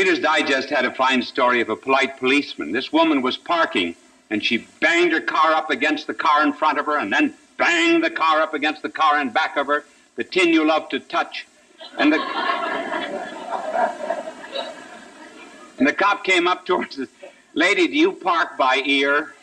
Reader's Digest had a fine story of a polite policeman. This woman was parking, and she banged her car up against the car in front of her, and then banged the car up against the car in back of her, the tin you love to touch. And the cop came up to her and says, "Lady, do you park by ear?"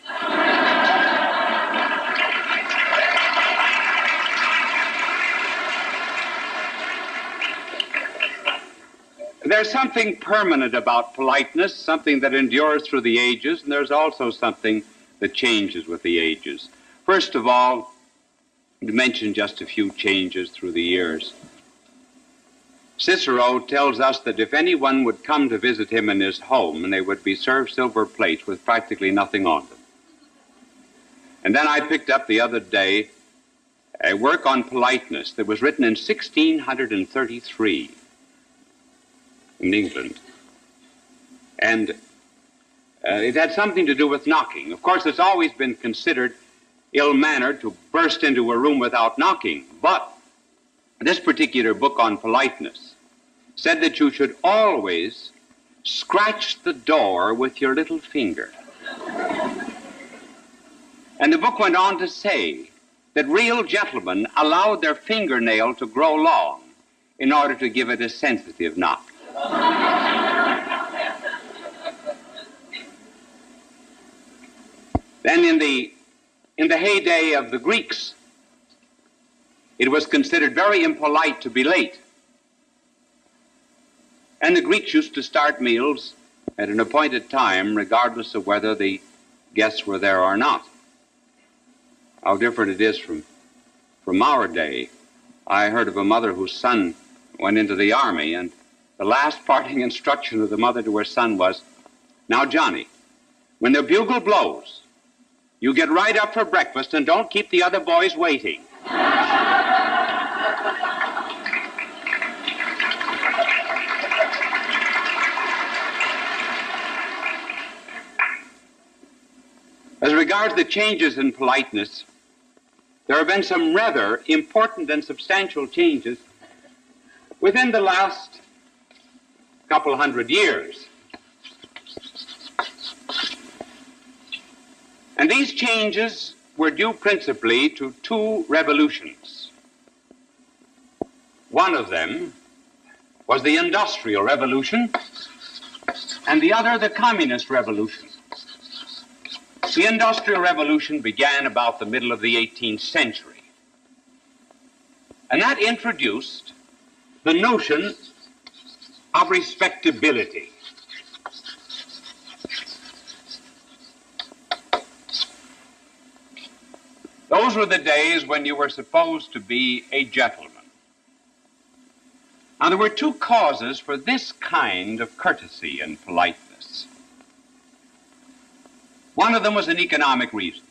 There's something permanent about politeness, something that endures through the ages, and there's also something that changes with the ages. First of all, to mention just a few changes through the years. Cicero tells us that if anyone would come to visit him in his home, and they would be served silver plates with practically nothing on them. And then I picked up the other day a work on politeness that was written in 1633 in England. And it had something to do with knocking. Of course, it's always been considered ill-mannered to burst into a room without knocking, but this particular book on politeness said that you should always scratch the door with your little finger. And the book went on to say that real gentlemen allowed their fingernail to grow long in order to give it a sensitive knock. Then in the heyday of the Greeks, it was considered very impolite to be late. And the Greeks used to start meals at an appointed time, regardless of whether the guests were there or not. How different it is from our day. I heard of a mother whose son went into the army, and the last parting instruction of the mother to her son was, "Now, Johnny, when the bugle blows, you get right up for breakfast and don't keep the other boys waiting." As regards the changes in politeness, there have been some rather important and substantial changes within the last couple hundred years. And these changes were due principally to two revolutions. One of them was the Industrial Revolution, and the other the Communist Revolution. The Industrial Revolution began about the middle of the 18th century, and that introduced the notion of respectability. Those were the days when you were supposed to be a gentleman. Now, there were two causes for this kind of courtesy and politeness. One of them was an economic reason.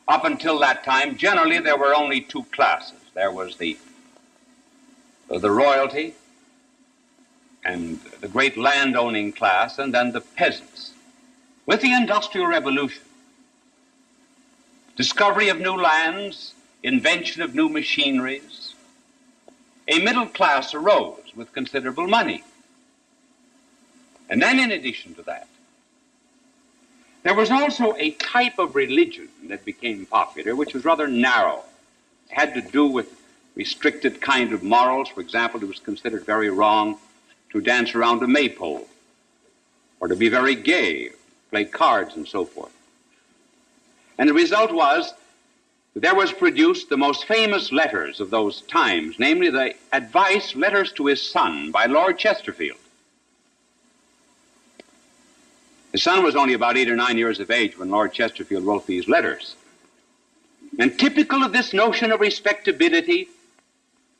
Up until that time, generally, there were only two classes. There was the royalty and the great landowning class, and then the peasants. With the Industrial Revolution, discovery of new lands, invention of new machineries, a middle class arose with considerable money. And then in addition to that, there was also a type of religion that became popular, which was rather narrow. It had to do with restricted kind of morals. For example, it was considered very wrong to dance around a maypole, or to be very gay, play cards and so forth. And the result was that there was produced the most famous letters of those times, namely the advice letters to his son by Lord Chesterfield. His son was only about 8 or 9 years of age when Lord Chesterfield wrote these letters. And typical of this notion of respectability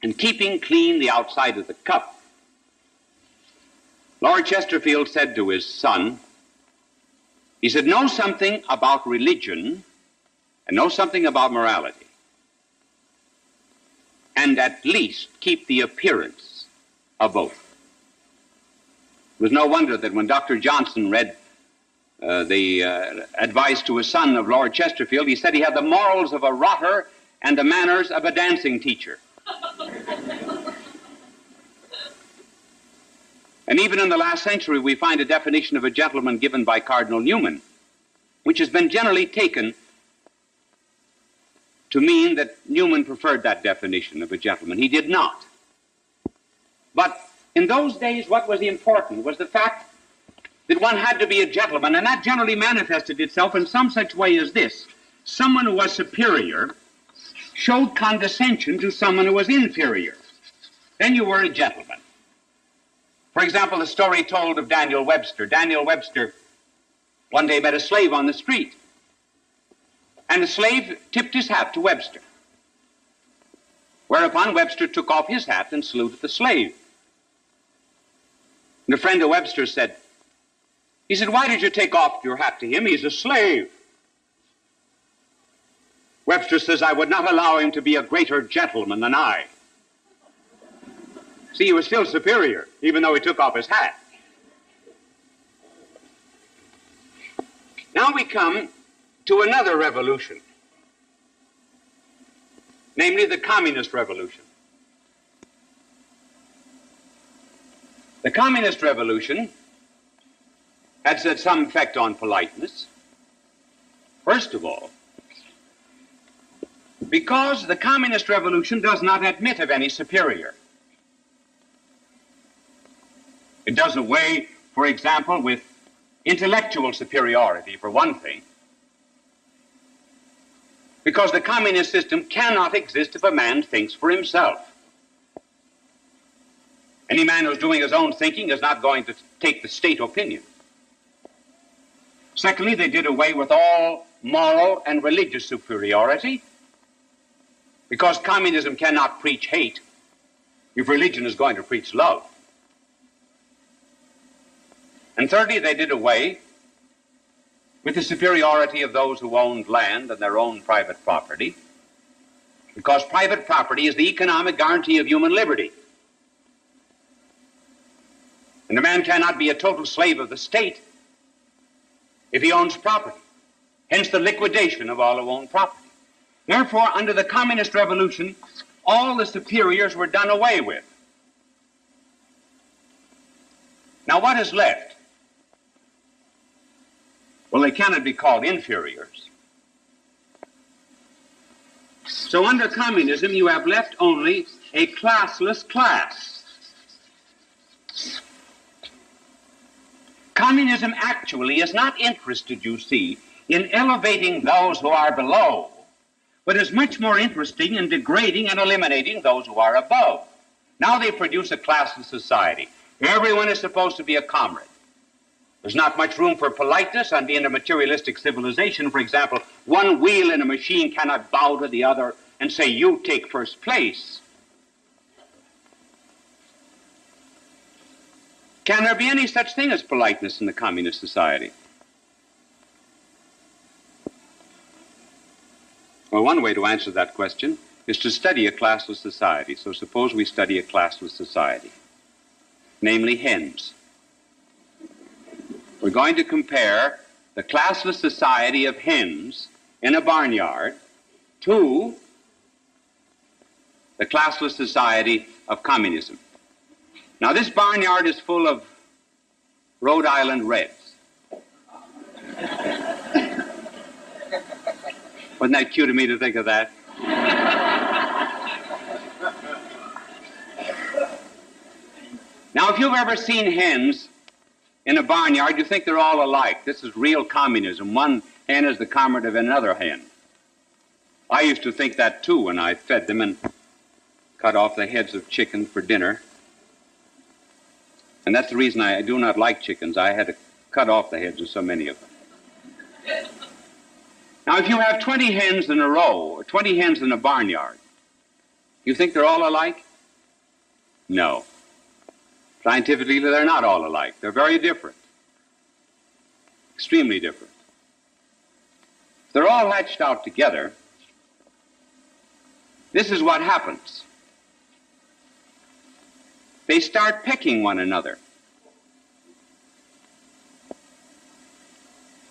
and keeping clean the outside of the cup, Lord Chesterfield said to his son, he said, "Know something about religion and know something about morality, and at least keep the appearance of both." It was no wonder that when Dr. Johnson read the advice to his son of Lord Chesterfield, he said he had the morals of a rotter and the manners of a dancing teacher. And even in the last century, we find a definition of a gentleman given by Cardinal Newman, which has been generally taken to mean that Newman preferred that definition of a gentleman. He did not. But in those days, what was important was the fact that one had to be a gentleman, and that generally manifested itself in some such way as this. Someone who was superior showed condescension to someone who was inferior. Then you were a gentleman. For example, the story told of Daniel Webster. Daniel Webster one day met a slave on the street, and the slave tipped his hat to Webster, whereupon Webster took off his hat and saluted the slave. And a friend of Webster said, "Why did you take off your hat to him? He's a slave." Webster says, "I would not allow him to be a greater gentleman than I." See, he was still superior, even though he took off his hat. Now we come to another revolution, namely the communist revolution. The communist revolution had had some effect on politeness. First of all, because the communist revolution does not admit of any superior. It does away, for example, with intellectual superiority, for one thing, because the communist system cannot exist if a man thinks for himself. Any man who's doing his own thinking is not going to take the state opinion. Secondly, they did away with all moral and religious superiority, because communism cannot preach hate if religion is going to preach love. And thirdly, they did away with the superiority of those who owned land and their own private property, because private property is the economic guarantee of human liberty. And a man cannot be a total slave of the state if he owns property, hence the liquidation of all who own property. Therefore, under the communist revolution, all the superiors were done away with. Now, what is left? Well, they cannot be called inferiors. So under communism, you have left only a classless class. Communism actually is not interested, you see, in elevating those who are below, but is much more interested in degrading and eliminating those who are above. Now they produce a classless society. Everyone is supposed to be a comrade. There's not much room for politeness and in a materialistic civilization. For example, one wheel in a machine cannot bow to the other and say, "You take first place." Can there be any such thing as politeness in the communist society? Well, one way to answer that question is to study a classless society. So suppose we study a classless society, namely hens. We're going to compare the classless society of hens in a barnyard to the classless society of communism. Now, this barnyard is full of Rhode Island Reds. Wasn't that cute of me to think of that? Now, if you've ever seen hens in a barnyard, you think they're all alike. This is real communism. One hen is the comrade of another hen. I used to think that too when I fed them and cut off the heads of chicken for dinner. And that's the reason I do not like chickens. I had to cut off the heads of so many of them. Now, if you have 20 hens in a row, or 20 hens in a barnyard, you think they're all alike? No. Scientifically, they're not all alike. They're very different. Extremely different. If they're all hatched out together, this is what happens. They start pecking one another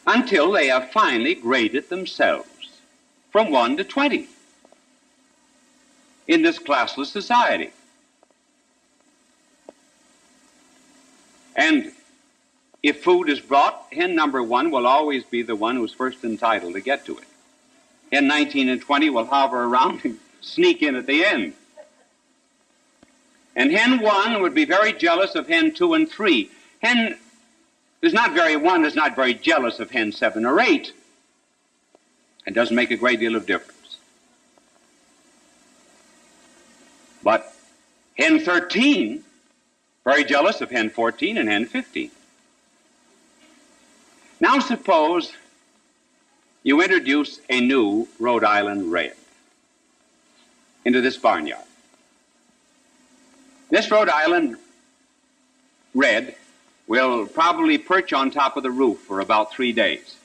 until they have finally graded themselves from 1 to 20 in this classless society. And if food is brought, hen number 1 will always be the one who's first entitled to get to it. Hen 19 and 20 will hover around and sneak in at the end. And hen 1 would be very jealous of hen 2 and 3. Hen is not very jealous of hen 7 or 8. It doesn't make a great deal of difference. But hen 13, very jealous of hen 14 and hen 15. Now suppose you introduce a new Rhode Island red into this barnyard. This Rhode Island red will probably perch on top of the roof for about 3 days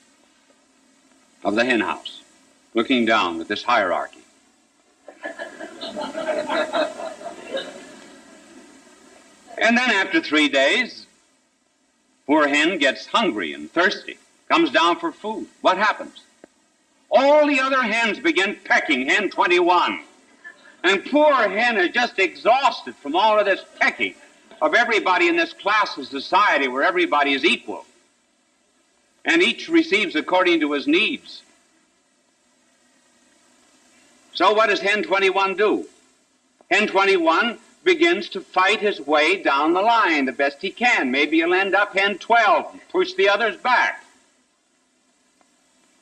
of the hen house, looking down at this hierarchy. And then after 3 days, poor hen gets hungry and thirsty, comes down for food. What happens? All the other hens begin pecking hen 21. And poor hen is just exhausted from all of this pecking of everybody in this class of society where everybody is equal. And each receives according to his needs. So what does hen 21 do? Hen 21 begins to fight his way down the line the best he can. Maybe he'll end up hen 12 and push the others back.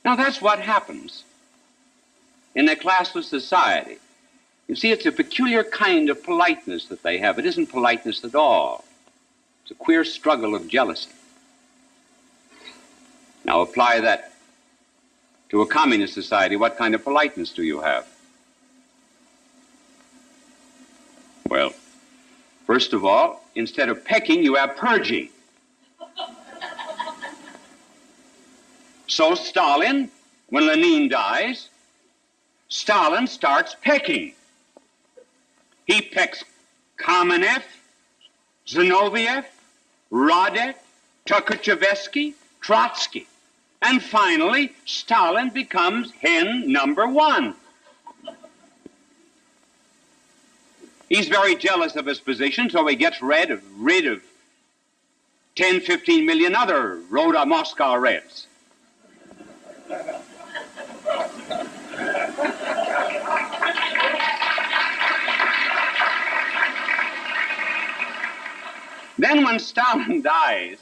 Now that's what happens in a classless society. You see, it's a peculiar kind of politeness that they have. It isn't politeness at all. It's a queer struggle of jealousy. Now apply that to a communist society. What kind of politeness do you have? Well, first of all, instead of pecking, you have purging. So Stalin, when Lenin dies, Stalin starts pecking. He pecks Kamenev, Zinoviev, Radev, Tukhachevsky, Trotsky. And finally, Stalin becomes hen number 1. He's very jealous of his position, so he gets rid of 10, 15 million other Moscow Reds. Then when Stalin dies,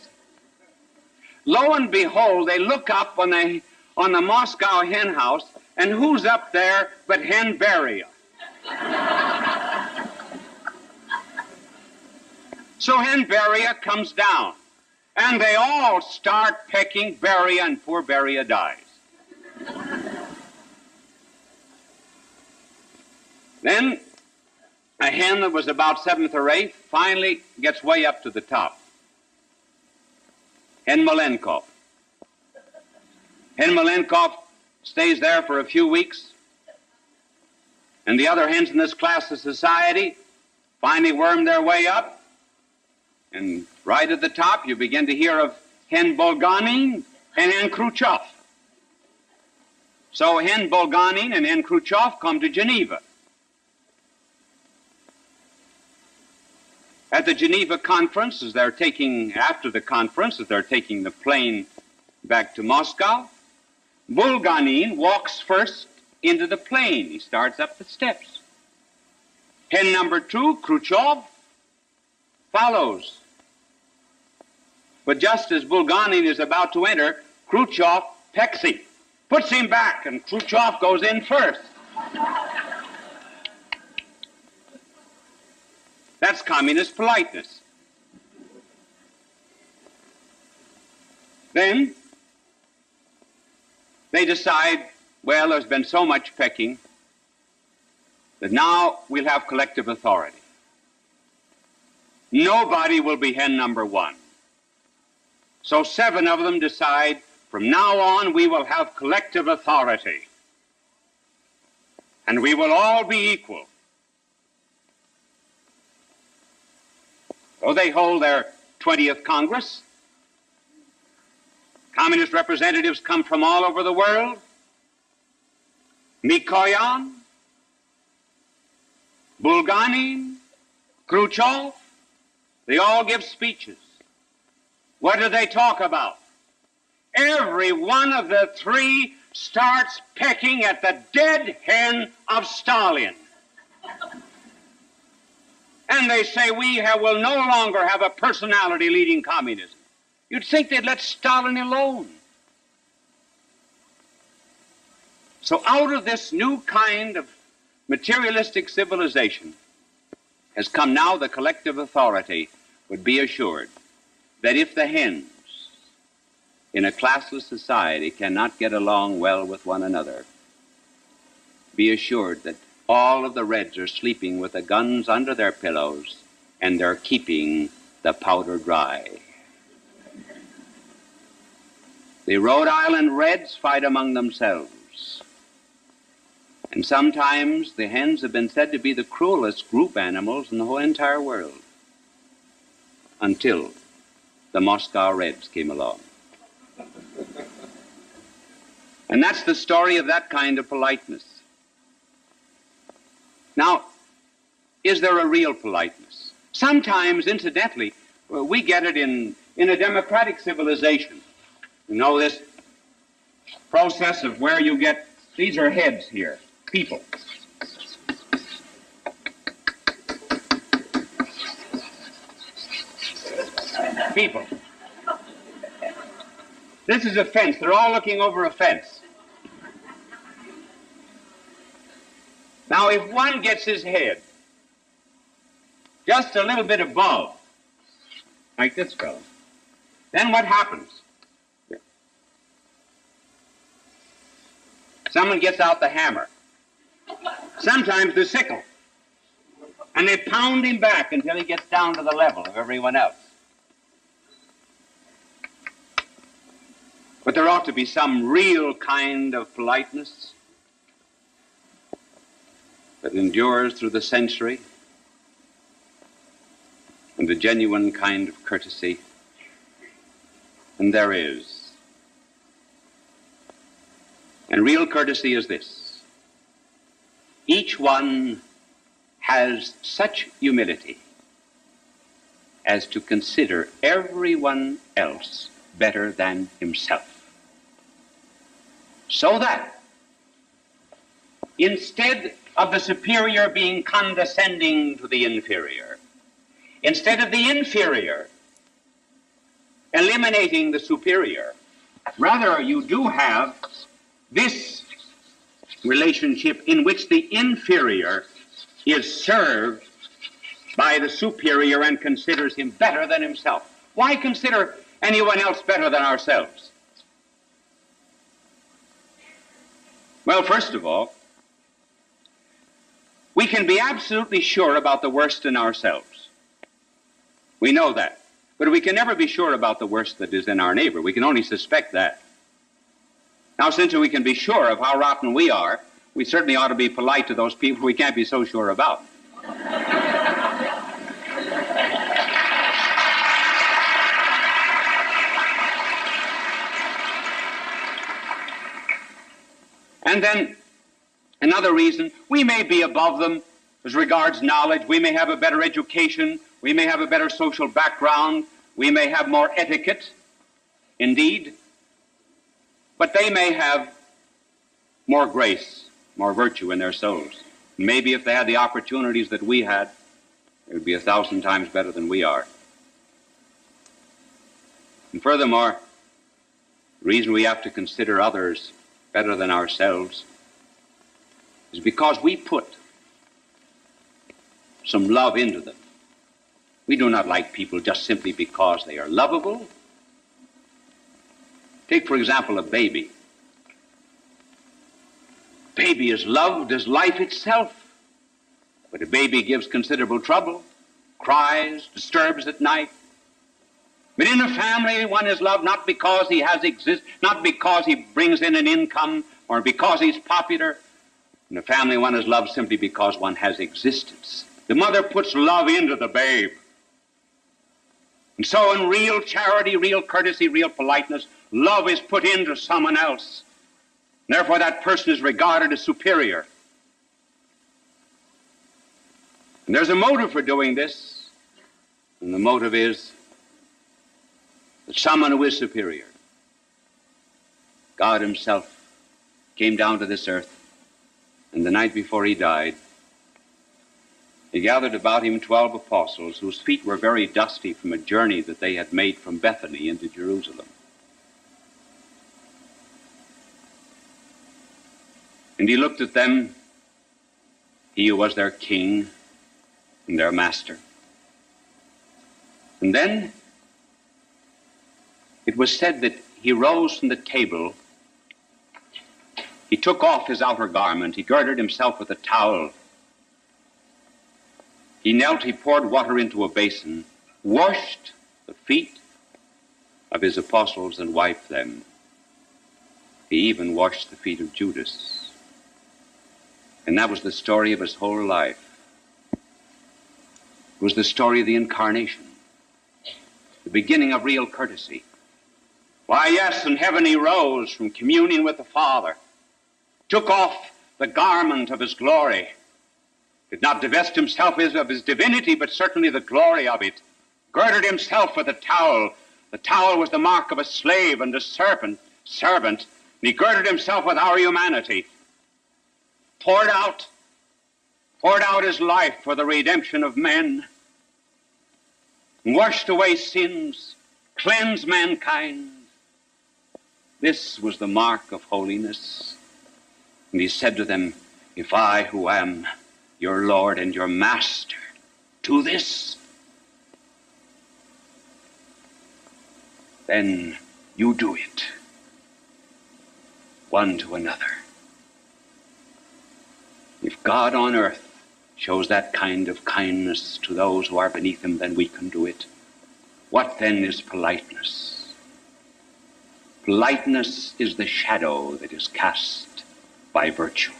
lo and behold, they look up on the Moscow hen house, and who's up there but hen Beria? So hen Beria comes down, and they all start pecking Beria, and poor Beria dies. Then a hen that was about 7th or 8th finally gets way up to the top. Hen Malenkov. Hen Malenkov stays there for a few weeks, and the other hens in this class of society finally worm their way up, and right at the top you begin to hear of hen Bulganin and hen Khrushchev. So hen Bulganin and hen Khrushchev come to Geneva. At the Geneva conference, after the conference, as they're taking the plane back to Moscow, Bulganin walks first into the plane. He starts up the steps. Hen number 2, Khrushchev, follows. But just as Bulganin is about to enter, Khrushchev pecks him, puts him back, and Khrushchev goes in first. That's communist politeness. Then they decide, well, there's been so much pecking that now we'll have collective authority. Nobody will be hen number 1. So 7 of them decide, from now on we will have collective authority, and we will all be equal. So they hold their 20th Congress. Communist representatives come from all over the world. Mikoyan, Bulganin, Khrushchev, they all give speeches. what do they talk about? Every one of the three starts pecking at the dead hen of Stalin. And they say will no longer have a personality leading communism. You'd think they'd let Stalin alone. So out of this new kind of materialistic civilization has come now the collective authority would be assured that if the hens in a classless society cannot get along well with one another, be assured that all of the reds are sleeping with the guns under their pillows and they're keeping the powder dry. The Rhode Island Reds fight among themselves. And sometimes the hens have been said to be the cruelest group animals in the whole entire world, until the Moscow Reds came along. And that's the story of that kind of politeness. Now, is there a real politeness? Sometimes, incidentally, we get it in a democratic civilization. You know, this process of where you get, these are heads here, people. People. This is a fence. They're all looking over a fence. Now, if one gets his head just a little bit above, like this fellow, then what happens? Someone gets out the hammer, sometimes the sickle, and they pound him back until he gets down to the level of everyone else. But there ought to be some real kind of politeness that endures through the century, and a genuine kind of courtesy, and there is. And real courtesy is this: each one has such humility as to consider everyone else better than himself, so that instead of the superior being condescending to the inferior, instead of the inferior eliminating the superior, rather you do have this relationship in which the inferior is served by the superior and considers him better than himself. Why consider anyone else better than ourselves? Well, first of all, we can be absolutely sure about the worst in ourselves. We know that. But we can never be sure about the worst that is in our neighbor. We can only suspect that. Now, since we can be sure of how rotten we are, we certainly ought to be polite to those people we can't be so sure about. And then another reason, we may be above them as regards knowledge. We may have a better education. We may have a better social background. We may have more etiquette, indeed. But they may have more grace, more virtue in their souls. Maybe if they had the opportunities that we had, they would be 1,000 times better than we are. And furthermore, the reason we have to consider others better than ourselves is because we put some love into them. We do not like people just simply because they are lovable. Take, for example, a baby. Baby is loved as life itself. But a baby gives considerable trouble, cries, disturbs at night. But in a family, one is loved not because he not because he brings in an income or because he's popular. In a family, one is loved simply because one has existence. The mother puts love into the babe. And so in real charity, real courtesy, real politeness, love is put into someone else. Therefore, that person is regarded as superior. And there's a motive for doing this, and the motive is that someone who is superior, God himself, came down to this earth, and the night before he died, he gathered about him 12 apostles whose feet were very dusty from a journey that they had made from Bethany into Jerusalem. And he looked at them, he who was their king and their master. And then it was said that he rose from the table, he took off his outer garment, he girded himself with a towel, he knelt, he poured water into a basin, washed the feet of his apostles and wiped them. He even washed the feet of Judas. And that was the story of his whole life. It was the story of the incarnation, the beginning of real courtesy. Why, yes, in heaven he rose from communion with the Father, took off the garment of his glory, did not divest himself of his divinity, but certainly the glory of it, girded himself with a towel. The towel was the mark of a slave and a servant, and he girded himself with our humanity, poured out his life for the redemption of men, washed away sins, cleansed mankind. This was the mark of holiness. And he said to them, if I, who am your Lord and your Master, do this, then you do it, one to another. If God on earth shows that kind of kindness to those who are beneath him, then we can do it. What then is politeness? Politeness is the shadow that is cast by virtue.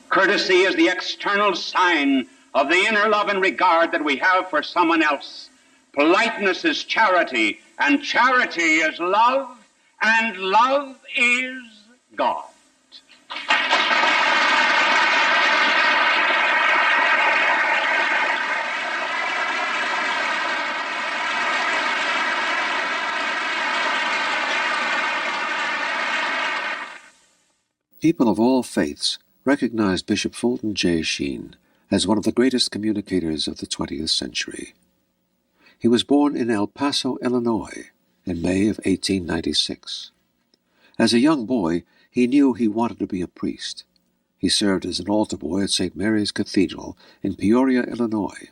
Courtesy is the external sign of the inner love and regard that we have for someone else. Politeness is charity, and charity is love, and love is God. People of all faiths recognized Bishop Fulton J. Sheen as one of the greatest communicators of the 20th century. He was born in El Paso, Illinois, in May of 1896. As a young boy, he knew he wanted to be a priest. He served as an altar boy at St. Mary's Cathedral in Peoria, Illinois.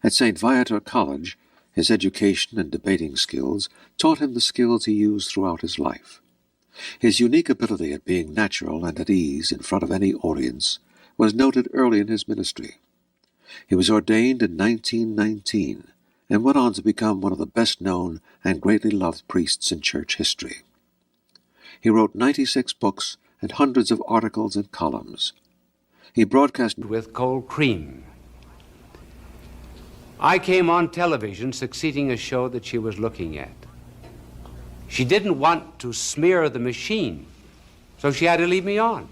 At St. Viator College, his education and debating skills taught him the skills he used throughout his life. His unique ability at being natural and at ease in front of any audience was noted early in his ministry. He was ordained in 1919 and went on to become one of the best-known and greatly loved priests in church history. He wrote 96 books and hundreds of articles and columns. He broadcast with cold cream. I came on television succeeding a show that she was looking at. She didn't want to smear the machine, so she had to leave me on.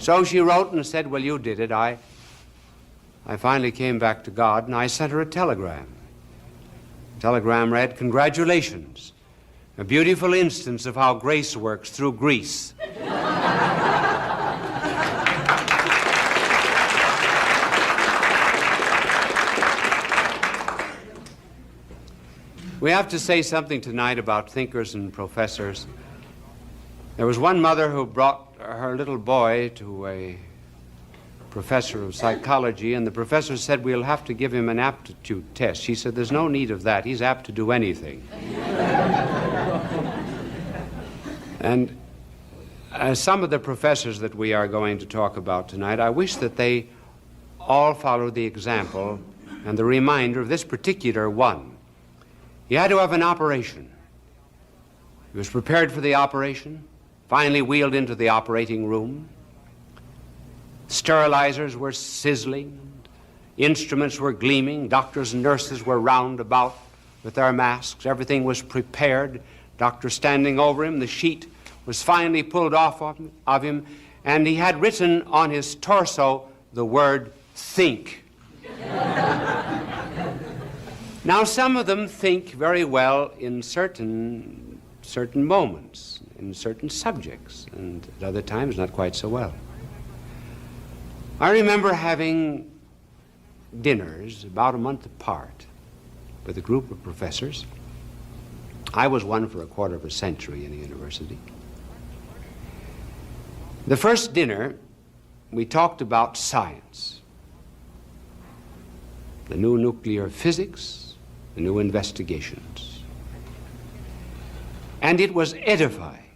So she wrote and said, well, you did it. I finally came back to God, and I sent her a telegram. The telegram read, congratulations, a beautiful instance of how grace works through grease. We have to say something tonight about thinkers and professors. There was one mother who brought her little boy to a professor of psychology, and the professor said, we'll have to give him an aptitude test. She said, there's no need of that. He's apt to do anything. And some of the professors that we are going to talk about tonight, I wish that they all followed the example and the reminder of this particular one. He had to have an operation. He was prepared for the operation, finally wheeled into the operating room. Sterilizers were sizzling, instruments were gleaming, doctors and nurses were round about with their masks. Everything was prepared. Doctor standing over him, the sheet was finally pulled off of him, and he had written on his torso the word think. Now, some of them think very well in certain moments, in certain subjects, and at other times not quite so well. I remember having dinners about a month apart with a group of professors. I was one for a quarter of a century in a university. The first dinner, we talked about science, the new nuclear physics, the new investigations. And it was edifying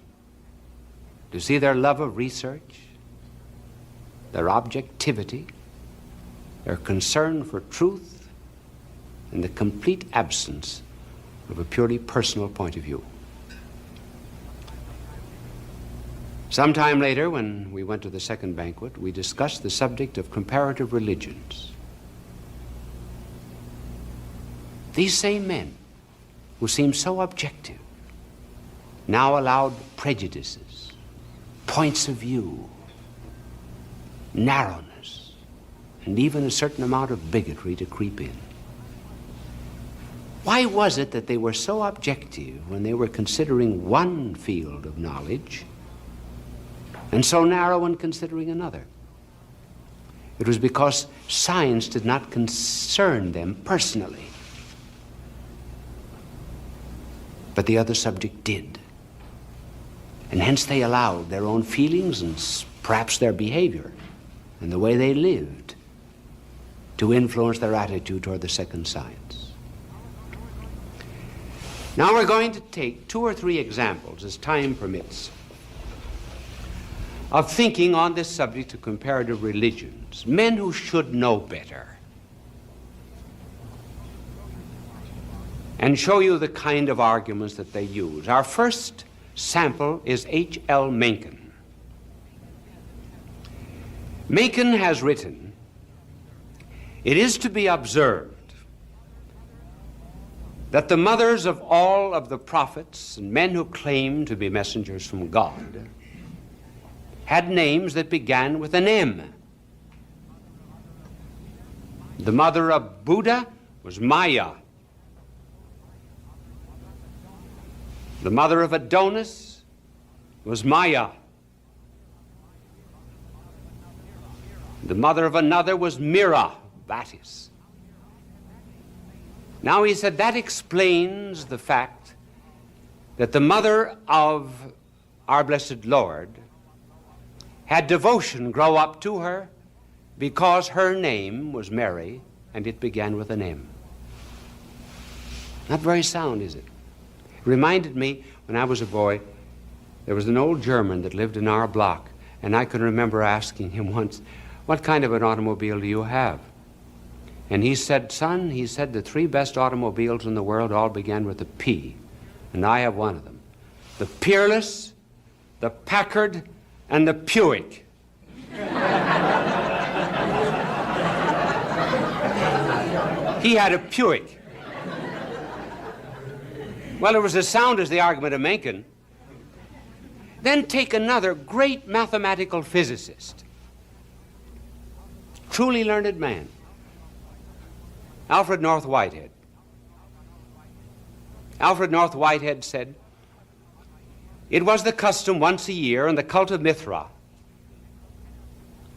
to see their love of research, their objectivity, their concern for truth, and the complete absence of a purely personal point of view. Sometime later, when we went to the second banquet, we discussed the subject of comparative religions. These same men, who seemed so objective, now allowed prejudices, points of view, narrowness, and even a certain amount of bigotry to creep in. Why was it that they were so objective when they were considering one field of knowledge and so narrow in considering another? It was because science did not concern them personally, but the other subject did. And hence they allowed their own feelings and perhaps their behavior and the way they lived to influence their attitude toward the second science. Now we're going to take 2 or 3 examples, as time permits, of thinking on this subject of comparative religions, men who should know better, and show you the kind of arguments that they use. Our first sample is H.L. Mencken. Mencken has written, "It is to be observed that the mothers of all of the prophets and men who claim to be messengers from God had names that began with an M. The mother of Buddha was Maya. The mother of Adonis was Maya. The mother of another was Mira, vadis. Now he said that explains the fact that the mother of our blessed Lord had devotion grow up to her because her name was Mary and it began with an M. Not very sound, is it? It reminded me when I was a boy, there was an old German that lived in our block, and I can remember asking him once, "What kind of an automobile do you have?" And he said, "Son," he said, "the 3 best automobiles in the world all began with a P, and I have one of them. The Peerless, the Packard, and the Buick." He had a Buick. Well, it was as sound as the argument of Mencken. Then take another great mathematical physicist, truly learned man, Alfred North Whitehead. Alfred North Whitehead said, "It was the custom once a year in the cult of Mithra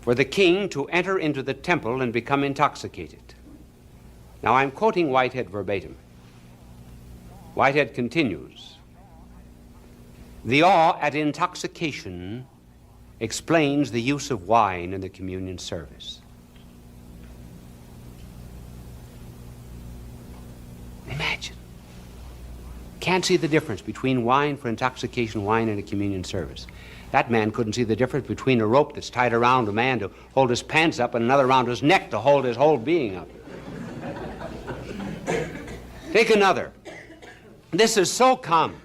for the king to enter into the temple and become intoxicated." Now I'm quoting Whitehead verbatim. Whitehead continues, "The awe at intoxication explains the use of wine in the communion service." Imagine. Can't see the difference between wine for intoxication, wine in a communion service. That man couldn't see the difference between a rope that's tied around a man to hold his pants up and another around his neck to hold his whole being up. Take another. This is so common.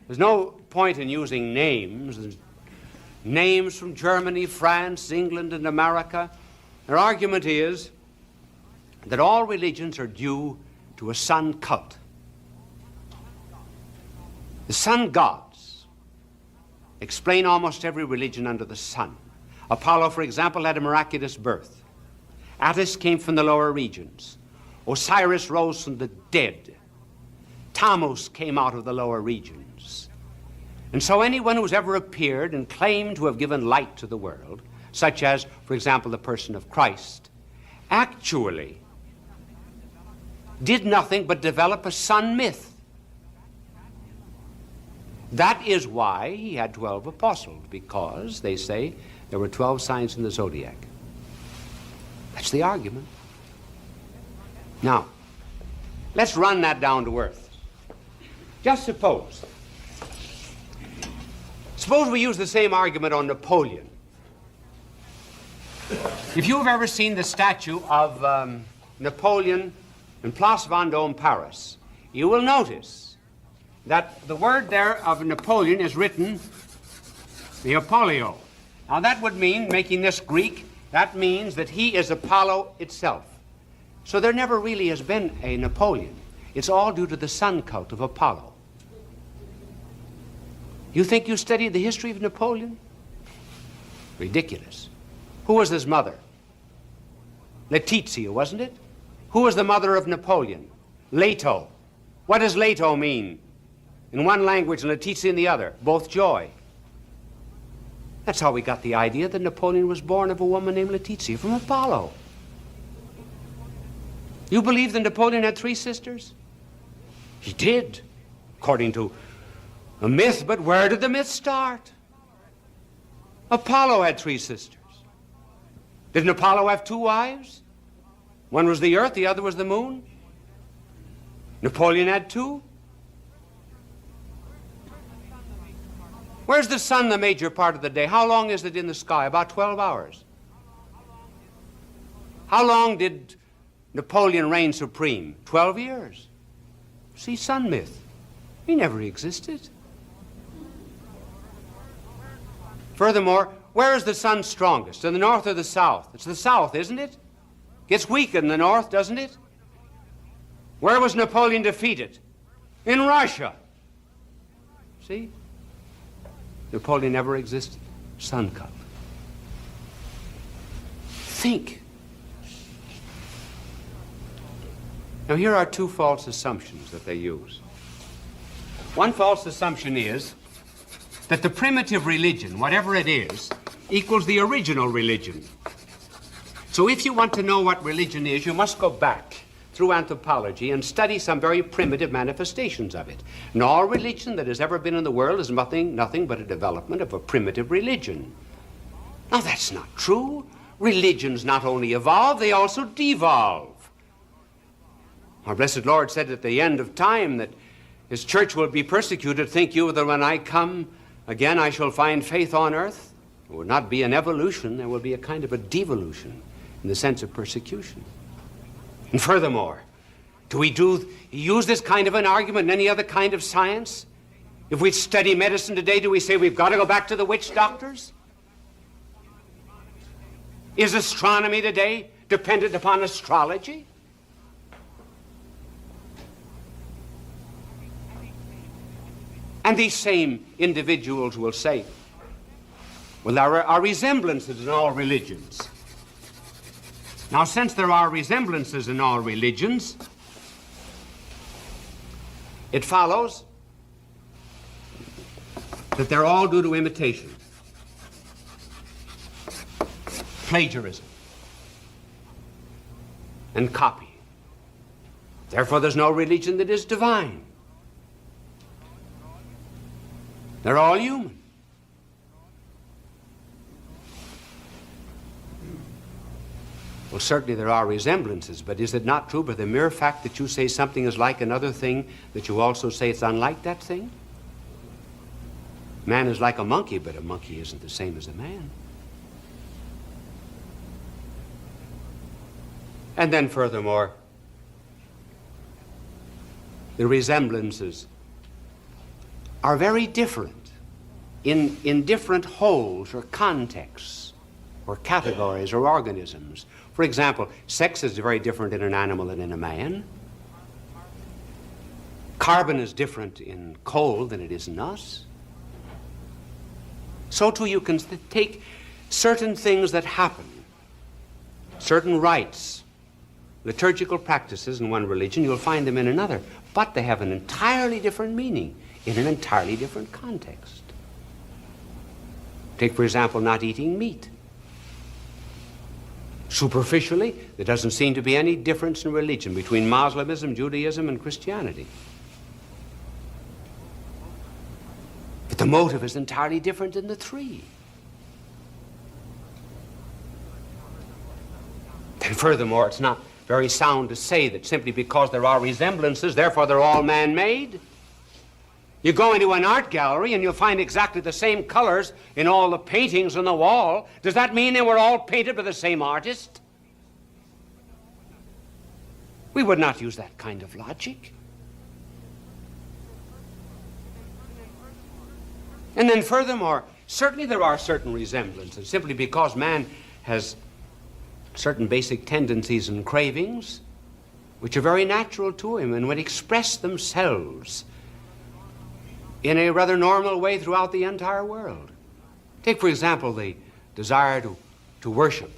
There's no point in using names. There's names from Germany, France, England, and America. Their argument is that all religions are due to a sun cult. The sun gods explain almost every religion under the sun. Apollo, for example, had a miraculous birth. Attis came from the lower regions. Osiris rose from the dead. Tammuz came out of the lower regions. And so anyone who's ever appeared and claimed to have given light to the world, such as, for example, the person of Christ, actually did nothing but develop a sun myth. That is why he had 12 apostles, because, they say, there were 12 signs in the zodiac. That's the argument. Now, let's run that down to earth. Just suppose we use the same argument on Napoleon. If you've ever seen the statue of Napoleon in Place Vendôme, Paris, you will notice that the word there of Napoleon is written the Apollio. Now that would mean, making this Greek, that means that he is Apollo itself. So there never really has been a Napoleon. It's all due to the sun cult of Apollo. You think you studied the history of Napoleon? Ridiculous. Who was his mother? Letizia, wasn't it? Who was the mother of Napoleon? Leto. What does Leto mean? In one language and Letizia in the other. Both joy. That's how we got the idea that Napoleon was born of a woman named Letizia from Apollo. You believe that Napoleon had 3 sisters? He did, according to a myth, but where did the myth start? Apollo had 3 sisters. Didn't Apollo have 2 wives? One was the earth, the other was the moon. Napoleon had 2. Where's the sun the major part of the day? How long is it in the sky? About 12 hours. How long did Napoleon reign supreme? 12 years. See, sun myth. He never existed. Furthermore, where is the sun strongest? In the north or the south? It's the south, isn't it? Gets weak in the north, doesn't it? Where was Napoleon defeated? In Russia. See? Napoleon never existed. Sun cult. Think. Now here are 2 false assumptions that they use. One false assumption is that the primitive religion, whatever it is, equals the original religion. So if you want to know what religion is, you must go back through anthropology and study some very primitive manifestations of it. And all religion that has ever been in the world is nothing but a development of a primitive religion. Now that's not true. Religions not only evolve, they also devolve. Our blessed Lord said at the end of time that his church will be persecuted. Think you that when I come again I shall find faith on earth? It will not be an evolution, there will be a kind of a devolution in the sense of persecution. And furthermore, do we use this kind of an argument in any other kind of science? If we study medicine today, do we say we've got to go back to the witch doctors? Is astronomy today dependent upon astrology? And these same individuals will say, well, there are resemblances in all religions. Now, since there are resemblances in all religions, it follows that they're all due to imitation, plagiarism, and copy. Therefore, there's no religion that is divine. They're all human. Well, certainly there are resemblances, but is it not true by the mere fact that you say something is like another thing that you also say it's unlike that thing? Man is like a monkey, but a monkey isn't the same as a man. And then furthermore, the resemblances are very different in different wholes or contexts or categories or organisms. For example, sex is very different in an animal than in a man. Carbon is different in coal than it is in us. So too you can take certain things that happen, certain rites, liturgical practices in one religion, you'll find them in another, but they have an entirely different meaning in an entirely different context. Take, for example, not eating meat. Superficially, there doesn't seem to be any difference in religion between Moslemism, Judaism, and Christianity. But the motive is entirely different in the three. And furthermore, it's not very sound to say that simply because there are resemblances, therefore they're all man-made. You go into an art gallery and you'll find exactly the same colors in all the paintings on the wall. Does that mean they were all painted by the same artist? We would not use that kind of logic. And then furthermore, certainly there are certain resemblances, simply because man has certain basic tendencies and cravings which are very natural to him and would express themselves in a rather normal way throughout the entire world. Take, for example, the desire to worship.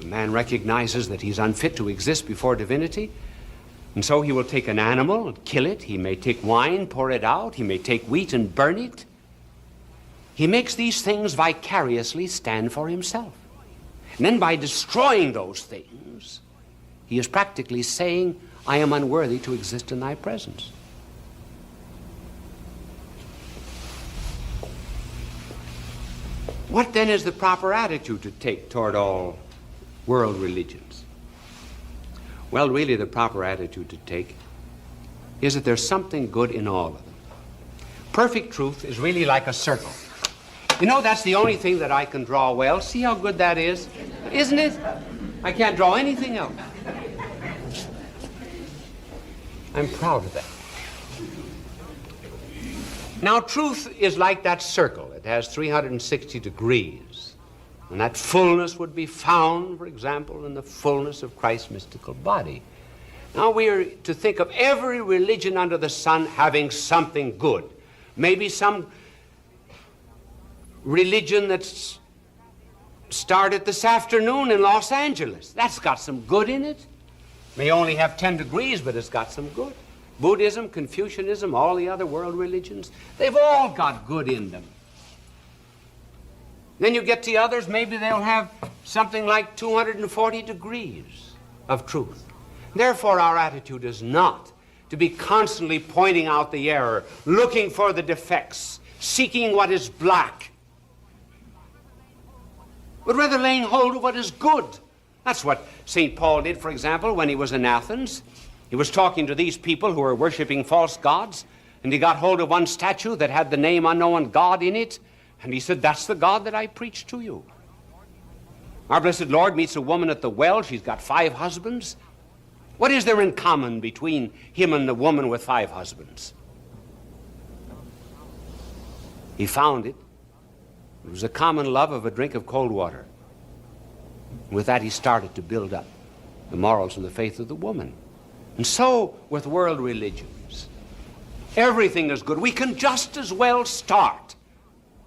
A man recognizes that he's unfit to exist before divinity, and so he will take an animal and kill it. He may take wine, pour it out. He may take wheat and burn it. He makes these things vicariously stand for himself. And then by destroying those things, he is practically saying, I am unworthy to exist in thy presence. What then is the proper attitude to take toward all world religions? Well, really the proper attitude to take is that there's something good in all of them. Perfect truth is really like a circle. You know, that's the only thing that I can draw well. See how good that is? Isn't it? I can't draw anything else. I'm proud of that. Now, truth is like that circle. It has 360 degrees. And that fullness would be found, for example, in the fullness of Christ's mystical body. Now, we are to think of every religion under the sun having something good. Maybe some religion that's started this afternoon in Los Angeles. That's got some good in it. May only have 10 degrees, but it's got some good. Buddhism, Confucianism, all the other world religions, they've all got good in them. Then you get to others, maybe they'll have something like 240 degrees of truth. Therefore, our attitude is not to be constantly pointing out the error, looking for the defects, seeking what is black, but rather laying hold of what is good. That's what St. Paul did, for example, when he was in Athens. He was talking to these people who were worshiping false gods, and he got hold of one statue that had the name unknown God in it, and he said, that's the God that I preached to you. Our blessed Lord meets a woman at the well. She's got 5 husbands. What is there in common between him and the woman with 5 husbands? He found it. It was a common love of a drink of cold water. With that, he started to build up the morals and the faith of the woman. And so, with world religions, everything is good. We can just as well start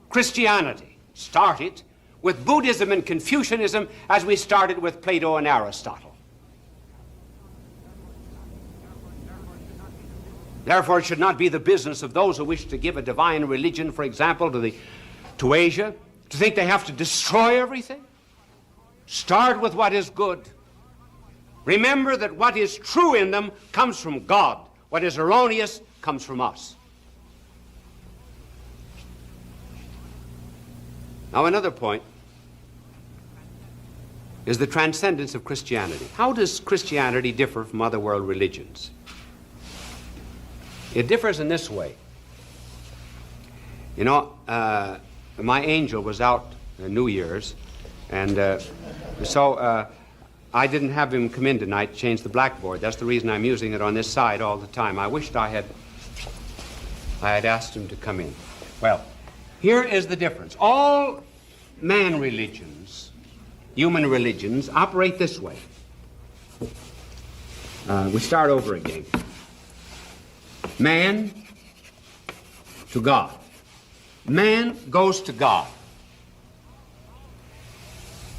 Christianity, start it with Buddhism and Confucianism as we started with Plato and Aristotle. Therefore, it should not be the business of those who wish to give a divine religion, for example, to Asia, to think they have to destroy everything. Start with what is good. Remember that what is true in them comes from God. What is erroneous comes from us. Now, another point is the transcendence of Christianity. How does Christianity differ from other world religions? It differs in this way. You know, my angel was out New Year's, and so I didn't have him come in tonight to change the blackboard. That's the reason I'm using it on this side all the time. I wished I had asked him to come in. Well, here is the difference. All man religions, human religions, operate this way. We start over again. Man to God. Man goes to God.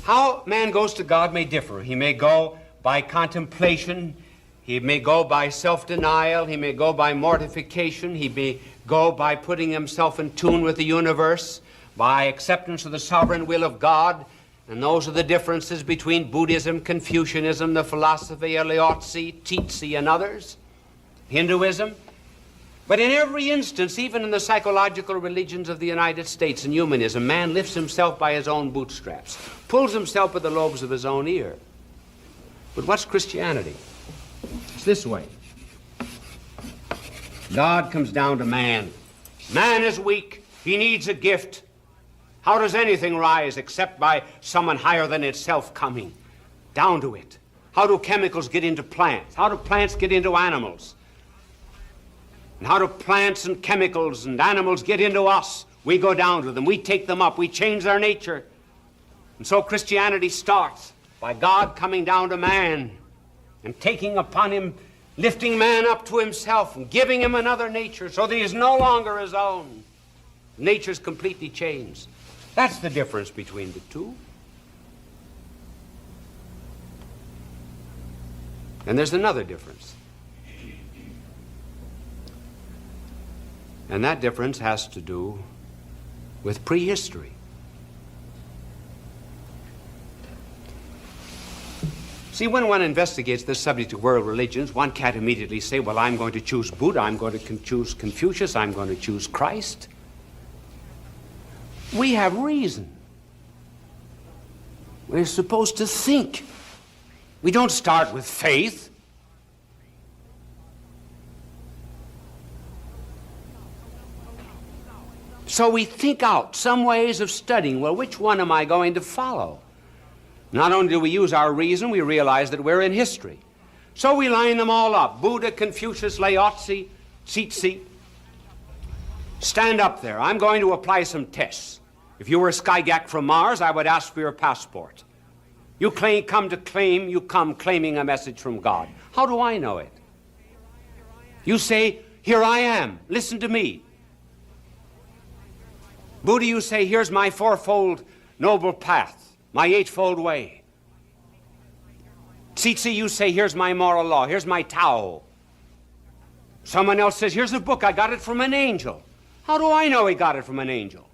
How man goes to God may differ. He may go by contemplation, he may go by self-denial, he may go by mortification, he may go by putting himself in tune with the universe, by acceptance of the sovereign will of God. And those are the differences between Buddhism, Confucianism, the philosophy of Lao-tzu, Tzu, and others, Hinduism. But in every instance, even in the psychological religions of the United States and humanism, man lifts himself by his own bootstraps, pulls himself by the lobes of his own ear. But what's Christianity? It's this way. God comes down to man. Man is weak. He needs a gift. How does anything rise except by someone higher than itself coming down to it? How do chemicals get into plants? How do plants get into animals? And how do plants and chemicals and animals get into us? We go down to them. We take them up. We change their nature. And so Christianity starts by God coming down to man and taking upon him, lifting man up to himself and giving him another nature so that he is no longer his own. Nature's completely changed. That's the difference between the two. And there's another difference. And that difference has to do with prehistory. See, when one investigates this subject of world religions, one can't immediately say, well, I'm going to choose Buddha, I'm going to choose Confucius, I'm going to choose Christ. We have reason. We're supposed to think. We don't start with faith. So we think out some ways of studying. Well, which one am I going to follow? Not only do we use our reason, we realize that we're in history. So we line them all up. Buddha, Confucius, Lao-tzu, Tzu. Stand up there. I'm going to apply some tests. If you were a skygack from Mars, I would ask for your passport. You come claiming a message from God. How do I know it? You say, here I am. Listen to me. Buddha, you say, here's my fourfold noble path, my eightfold way. Tzu, you say, here's my moral law, here's my Tao. Someone else says, here's a book, I got it from an angel. How do I know he got it from an angel?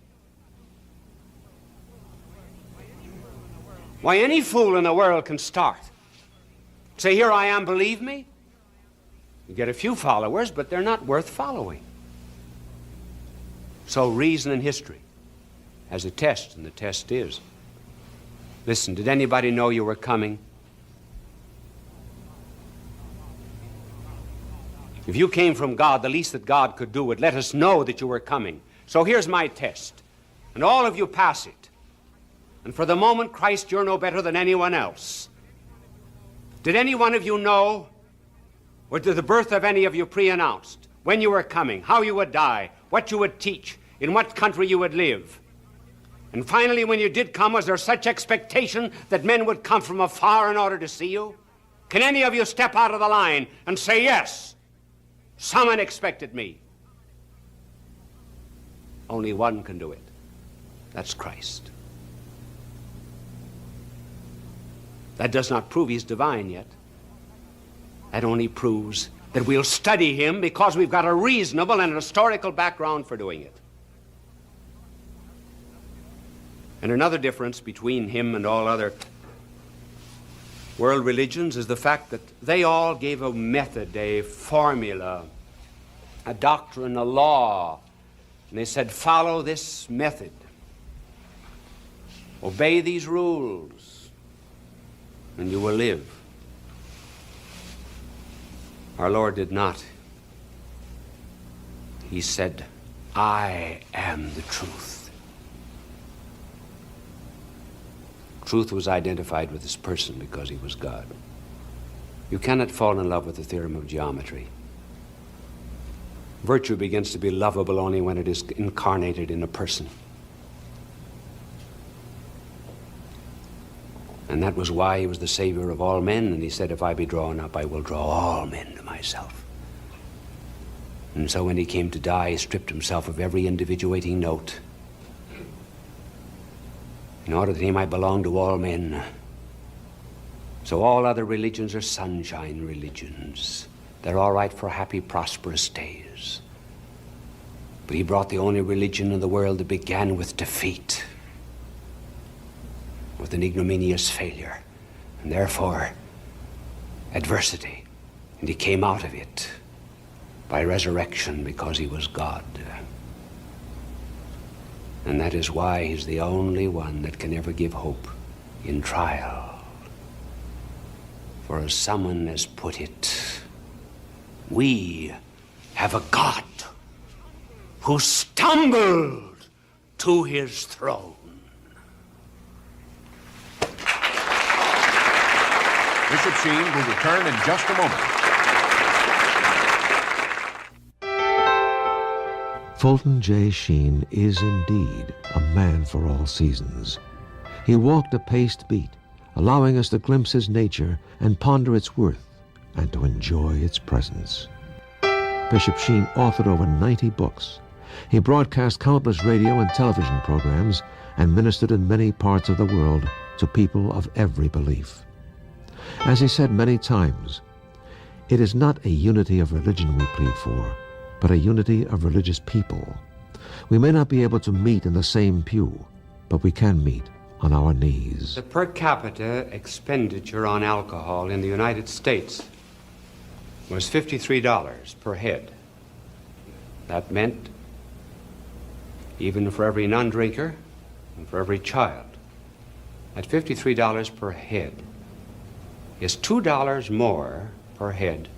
Why, any fool in the world can start. Say, here I am, believe me. You get a few followers, but they're not worth following. So reason and history has a test, and the test is, listen, did anybody know you were coming? If you came from God, the least that God could do would let us know that you were coming. So here's my test, and all of you pass it. And for the moment, Christ, you're no better than anyone else. Did any one of you know, or did the birth of any of you pre-announced, when you were coming, how you would die, what you would teach, in what country you would live? And finally, when you did come, was there such expectation that men would come from afar in order to see you? Can any of you step out of the line and say, yes, someone expected me? Only one can do it. That's Christ. That does not prove he's divine yet. That only proves that we'll study him because we've got a reasonable and historical background for doing it. And another difference between him and all other world religions is the fact that they all gave a method, a formula, a doctrine, a law. And they said, follow this method. Obey these rules, and you will live. Our Lord did not. He said, I am the truth. Truth was identified with this person because he was God. You cannot fall in love with the theorem of geometry. Virtue begins to be lovable only when it is incarnated in a person. And that was why he was the Savior of all men, and he said, if I be drawn up, I will draw all men to myself. And so when he came to die, he stripped himself of every individuating note in order that he might belong to all men, So all other religions are sunshine religions. They're all right for happy, prosperous days. But he brought the only religion in the world that began with defeat, with an ignominious failure, and therefore adversity. And he came out of it by resurrection because he was God. And that is why he's the only one that can ever give hope in trial. For as someone has put it, we have a God who stumbled to his throne. Bishop Sheen will return in just a moment. Fulton J. Sheen is indeed a man for all seasons. He walked a paced beat, allowing us to glimpse his nature and ponder its worth and to enjoy its presence. Bishop Sheen authored over 90 books. He broadcast countless radio and television programs and ministered in many parts of the world to people of every belief. As he said many times, it is not a unity of religion we plead for, but a unity of religious people. We may not be able to meet in the same pew, but we can meet on our knees. The per capita expenditure on alcohol in the United States was $53 per head. That meant, even for every non-drinker and for every child, at $53 per head is $2 more per head